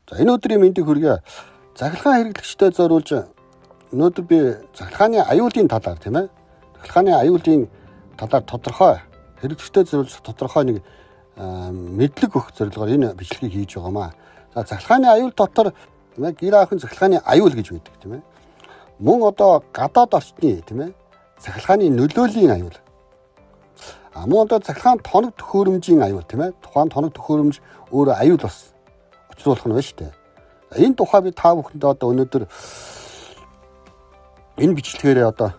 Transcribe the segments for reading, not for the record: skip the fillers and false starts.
За энэ өдрийн мэндийг хүргэе. Цахилгаан хэрэглэгчдэд зориулж өнөөдөр би цахилгааны аюулын талаар тийм ээ. Цахилгааны аюулын талаар тодорхой хэрэглэгчдэд зориулж тодорхой нэг мэдлэг өгөх зорилгоор энэ бичлэгийг хийж байгаамаа. За цахилгааны аюул дотор тийм ээ гэр ахын цахилгааны аюул гэж байдаг тийм ээ. Мөн одоо гадаад орчны тийм ээ цахилгааны нөлөөлийн аюул. Мөн одоо цахилгаан тоног төхөөрөмжийн аюул тийм ээ. Тухайн тоног төхөөрөмж өөрөө аюул бас учруулах нь байна шүү дээ. Энэ тухай би та бүхэндээ одоо өнөөдөр энэ бичлэгээр одоо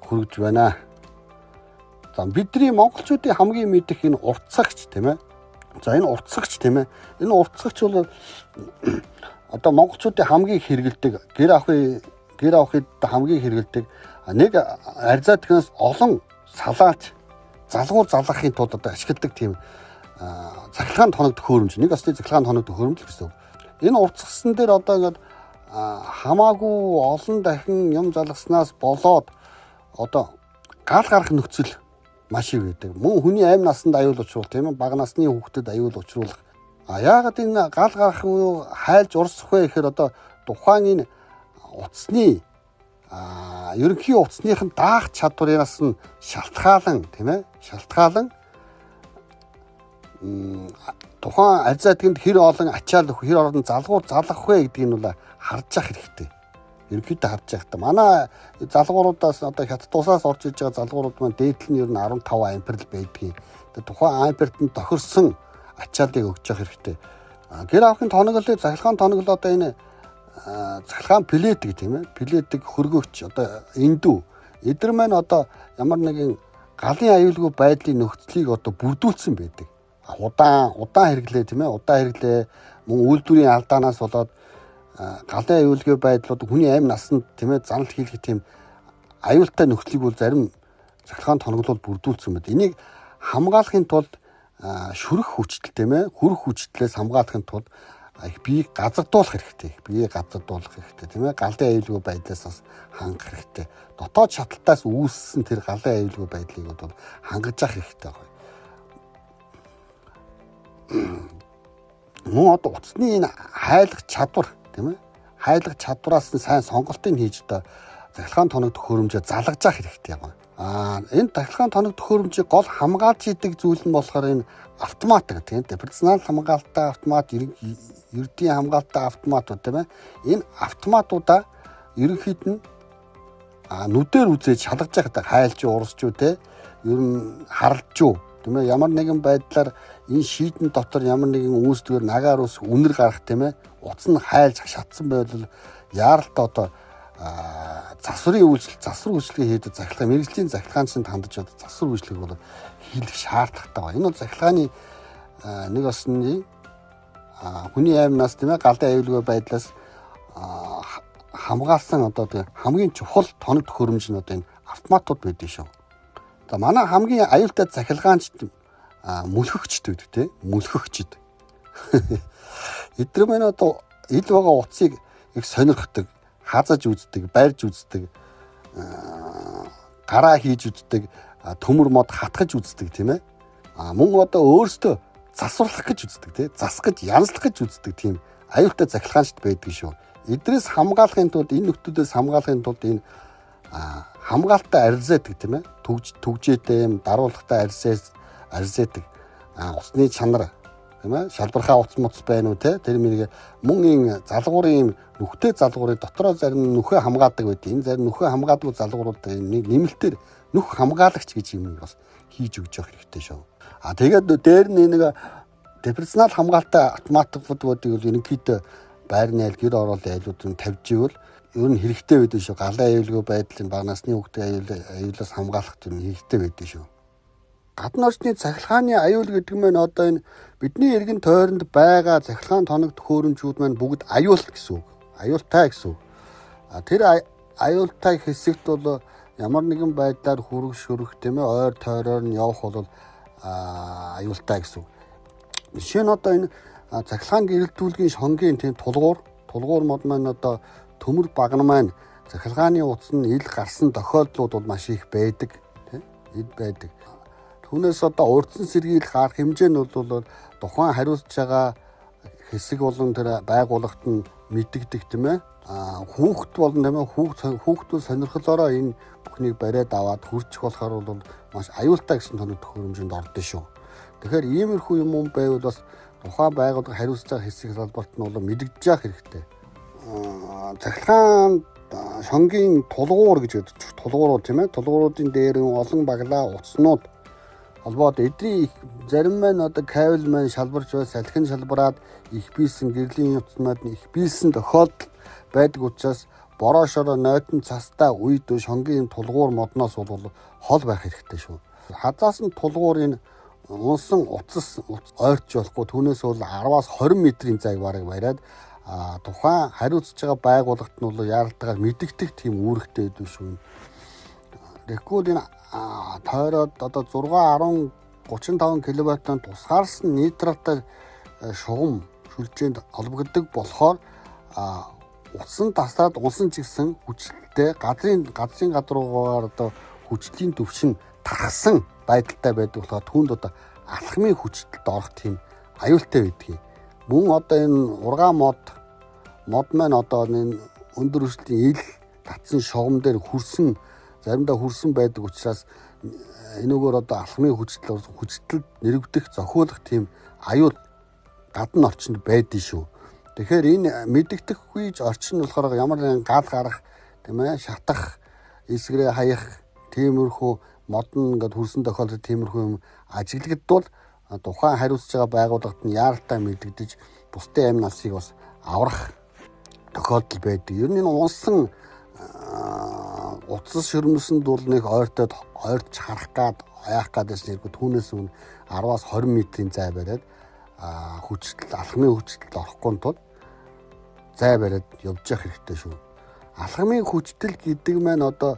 хүргэж байна. За бидний монголчуудын хамгийн мэдих энэ уртцагч тийм ээ. За энэ уртцагч тийм ээ. Энэ уртцагч бол одоо монголчуудын хамгийн хэрэгэлдэг гэр авахд хамгийн хэрэгэлдэг нэг арзаатгаас олон салаач залгуур залгахын тулд одоо ашигладаг тийм цахилгаан тоног төхөөрөмж нэг осны цахилгаан тоног төхөөрөмж гэсэн. Энэ уртцагсан дээр одоо ингээд хамаагүй олон дахин юм залгаснаас болоод одоо гал гарах нөхцөл маш их байдаг. Мөн хүний амь насанд аюул учруулах тийм ээ бага насны хүүхдэд аюул учруулах. Яагаад энэ гал гарах уу хайлж урсах вэ гэхээр одоо тухайн энэ утасны ерөнхий утасныхын даах чадвараас нь шалтгаалan тийм ээ шалтгаалan тухайн арзаатганд хэр олон ачаал өгөх хэр олон залгуур залгах вэ гэдгийг нь бол харж ах хэрэгтэй. Ерөнхийдөө харж байхдаа манай залгууруудаас одоо хятад тусаас орж иж байгаа залгуурууд маань дээдл нь ер нь 15 ампер л байдгийг. Тэгээ тухайн амперт нь тохирсон ачаалыг өгч явах хэрэгтэй. Гэр авахын тоноглолыг цахилгаан тоноглол одоо энэ цахилгаан плетик тийм ээ. Плетик хөргөгч одоо эндүү. Эдгээр маань одоо ямар нэгэн галын аюулгүй байдлын нөхцөлийг одоо бүрдүүлсэн байдаг. Удаан хэрэглээ тийм ээ. Удаан хэрэглээ мөн үйлдвэрийн алдаанаас болоод галын аюулгүй байдлууд хүний амь насанд тийм ээ занал хийх тийм аюултай нөхцөлийг бол зарим цахилгаан тоноглол бүрдүүлсэн байдаг. Энийг хамгаалахын тулд шүрэх хүчтэй тийм ээ хүрэх хүчлээс хамгаалахын тулд биеийг газардуулах хэрэгтэй. Биеийг газардуулах хэрэгтэй тийм ээ. Галын аюулгүй байдлаас бас хангах хэрэгтэй. Дотоод шаталтаас үүссэн тэр галын аюулгүй байдлыг бол хангаж явах хэрэгтэй байна. Мөн одоо утасны энэ хайлах чадвар тийм ээ. Хайлах чадвараас нь сайн сонголтыг хийж одоо цахилгаан тоног төхөөрөмжөө залгаж явах хэрэгтэй байна. Энэ цахилгаан тоног төхөөрөмжийг гол хамгаалж идэг зүйл нь болохоор энэ автомат тийм ээ. Персонал хамгаалалттай автомат, ердийн хамгаалалттай автоматууд тийм ээ. Энэ автоматуудаа ерөнхийд нь нүдээр үзээд шалгаж байхдаа хайлж урсч үү те ер нь харалж юу тийм ээ. Ямар нэгэн байдлаар энэ шийдэн дотор ямар нэгэн үүсдгээр нагаар ус үнэр гарах тийм ээ. Утас нь хайлж шатсан байвал яаралтай одоо засвар үйлчлэгээ хийдэг цахилгаан мэргэжлийн цахилгаанчид хандаж одоо засвар үйлчлэгийг бол хийх шаардлагатай байна. Энэ бол цахилгааны нэг осны хүний амнаас тийм ээ галын аюулгүй байдлаас хамгаалсан одоо хамгийн чухал тоног төхөөрөмж нь одоо энэ автоматууд байдаг шүү. За манай хамгийн аюултай цахилгаанч мүлхэгчд байдаг тийм мүлхэгчд. Эдгээр маань одоо ил байгаа утсыг их сонирхдаг, хазаж үздэг, барьж үздэг, гараа хийж үздэг, төмөр мод хатгаж үздэг тийм ээ. Мөн одоо өөрсдөө засварлах гэж үздэг тийм засах гэж янзлах гэж үздэг тийм аюултай цахилгаанчд байдаг шүү. Эдрээс хамгаалахын тулд энэ нөхдүүдээс хамгаалахын тулд энэ хамгаалалттай арзаадаг тийм ээ. Түгжээтэй юм даруулгатай арзаадаг. Усны чанар тийм ээ. Шалбархаа утас муц байна уу те тэр мэрэг мөн залгуурын нүхтэй залгуурын дотроо зарим нүхээ хамгаадаг байдаг. Энэ зарим нүхээ хамгаадаггүй залгууруудыг нэмэлтээр нүх хамгаалагч гэж юм бас хийж өгч явах хэрэгтэй шүү. Тэгээд дээр нэг персонал хамгаалалттай автоматуудыг бол ерөнхийдөө байрны айл гэр ороолын айлуудыг тавьж ивэл ер нь хэрэгтэй байдаг шүү. Галын аюулгүй байдлын бага насны хүүхдийн аюулаас хамгаалах юм хэрэгтэй байдаг шүү. Гадны орчны цахилгааны аюул гэдэг нь одоо энэ бидний эргэн тойронд байгаа цахилгаан тоног төхөөрөмжүүд маань бүгд аюул гэсэн үг. Аюултай гэсэн үг. Тэр аюултай хэсэгт бол ямар нэгэн байдлаар хүрэх шүрэх тийм ээ ойр тойроор нь явах бол аюултай гэсэн үг. Жишээ нь одоо энэ цахилгаан гэрэлтүүлгийн шонгийн тийм тулгуур мод маань одоо төмөр багна маань цахилгааны утас нь ил гарсан тохиолдлууд бол маш их байдаг тийм ил байдаг. Түүнээс одоо урдсан сэргийлэх арга хэмжээ нь бол тухайн хариуцж байгаа хэсэг болон тэр байгууллагт нь мэддэг тийм ээ. Хүүхэд болон тийм ээ хүүхдүүд сонирхолоороо энэ бүхнийг бариад аваад хурчих болохоор бол маш аюултай гэсэн тоног төхөөрөмжөнд ордоо шүү. Тэгэхээр иймэрхүү юм байвал бас тухайн байгууллага хариуцж байгаа хэсэг салбарт нь бол мэдэгдэж явах хэрэгтэй. Цахилгаан шонгийн тулгуур гэж байдаг. Тулгуурууд тийм ээ. Тулгууруудын дээр олон баглаа утаснууд холбоод эдний зарим маань одоо кабель маань шалбарч бай салхин шалбараад их биелсэн гэрлийн утаснууд нь их биелсэн тохиолдол байдаг учраас бороошороо нойтон цастаа үед шонгийн тулгуур модноос бол хол байх хэрэгтэй шүү. Хазаас нь тулгуурын унсан утас ойрч болохгүй түүнээс бол 10-аас 20 метрийн зайг бараг бариад тухайн хариуцж байгаа байгууллагт нь бол яаралтайгаар мэдэгдэх тийм үүрэгтэй байдаг шүү. Тэгэхгүй энэ тойроод одоо 6-10-35 кВт-ын тусгаарсан нейтралтай шугам шүлжээнд холбогддог болохоор утсан тасаад унсан ч гэсэн хүчлэлтэй газрын гадруугаар одоо хүчлийн төвшин тархсан байдалтай байдаг болохоор түүнд одоо алхмын хүчлэлд орох тийм аюултай байдгийг. Мөн одоо энэ ургаан мод маань одоо энэ өндөр хүчлийн ил татсан шугам дээр заримдаа хүрсэн байдаг учраас энэгээр одоо алхмын хүчлэлд нэрвдэх зохиолох тийм аюул гадна орчинд байдгийг шүү. Тэгэхээр энэ мэдэгдэхгүй орчин болохоор ямар нэгэн гал гарах тийм ээ шатах эсгэрээ хаях тиймэрхүү модон ингээд хүрсэн тохиолдолд тиймэрхүү юм ажиглагдвал тухайн хариуцж байгаа байгууллагт нь яаралтай мэдэгдэж бусдын амь насыг бас аврах тохиолдол байдаг. Ер нь энэ унсан утас шөрмөсөнд бол нэг ойрч харах гад яах гадаас нэргүй түүнээс өмнө 10-аас 20 метрийн зай бариад алхмын хүчтэд орохгүй тул зай бариад явж явах хэрэгтэй шүү. Алхмын хүчтэл гэдэг маань одоо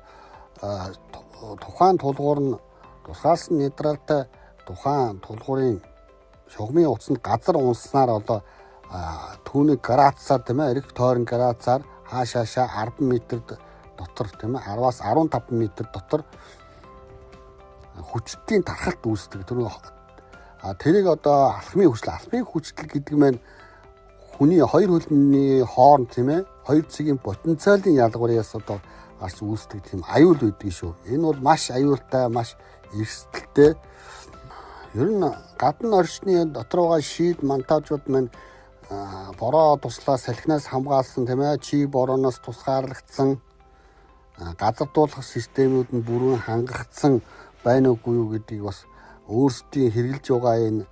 тухайн тулгуур нь тусгаарсан нейтралтай тухайн тулгуурын шугамын утсанд газар унснаар одоо түүний градусаар тийм ээ эрх тойрон градусаар хаашаа 10 метрд дотор тийм ээ 10-аас 15 метр дотор хүчтлийн тархалт үүсдэг. Тэрийг одоо алхмын хүчтэл гэдэг маань хүний хоёр хөлний хооронд тийм ээ хоёр цэгийн потенциалын ялгуураас одоо гарч үүсдэг тийм аюул байдаг шүү. Энэ бол маш аюултай, маш эрсдэлтэй. Ер нь гадна орчны дотор байгаа шийд монтажууд маань бороо туслаа салхинаас хамгаалсан тийм ээ чи борооноос тусгаарлагдсан газар дуулах системүүд нь бүрэн хангагдсан байна уугүй юу гэдгийг бас өөрсдийн хэрэгжилж байгаа энэ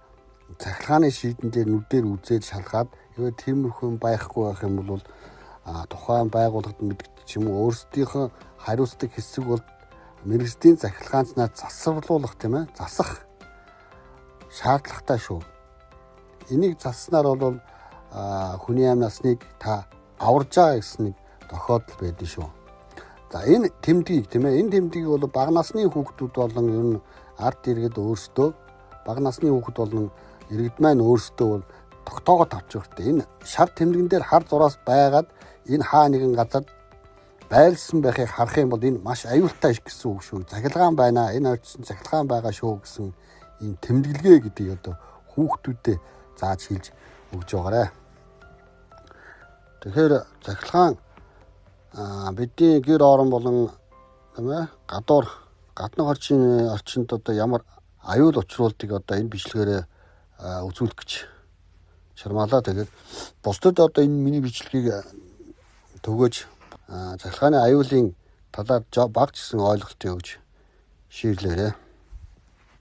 цахилгааны шийдэн дээр нүдээр үзээд шалгаад хэвээр тиймэрхүү байхгүй байх юм бол тухайн байгууллагад мэддэг юм уу өөрсдийнхөө хариуцдаг хэсэг бол мэргэжлийн цахилгаанцнаа засварлуулах тийм ээ засах шаардлагатай шүү. Энийг засснаар бол хүний амь насныг та аварж байгаа гэсэн нэг тохиолдол байдаг шүү. За энэ тэмдгийг тийм ээ энэ тэмдгийг бол бага насны хүүхдүүд болон ер нь ард иргэд өөрсдөө бага насны хүүхэд болон иргэд маань өөрсдөө бол тогтоогоо тавьчих хэрэгтэй. Энэ шар тэмдгэн дээр хар зураас байгаад энэ хаа нэгэн газар байлсан байхыг харах юм бол энэ маш аюултай гэсэн үг шүү. Цахилгаан байна. Энэ орчинд цахилгаан байгаа шүү гэсэн энэ тэмдэглэгээ гэдгийг одоо хүүхдүүдэд зааж хэлж өгж байгаарэ. Тэгэхээр цахилгаан бидний гэр орон болон тийм ээ гадны орчинд одоо ямар аюул учруулдаг одоо энэ бичлэгээрээ үзүүлэх гэж шармалаа. Тэгээд бусдад одоо энэ миний бичлэгийг төгөөж цахилгааны аюулын талаар багц гэсэн ойлголтыг өгж шийрлээрэ.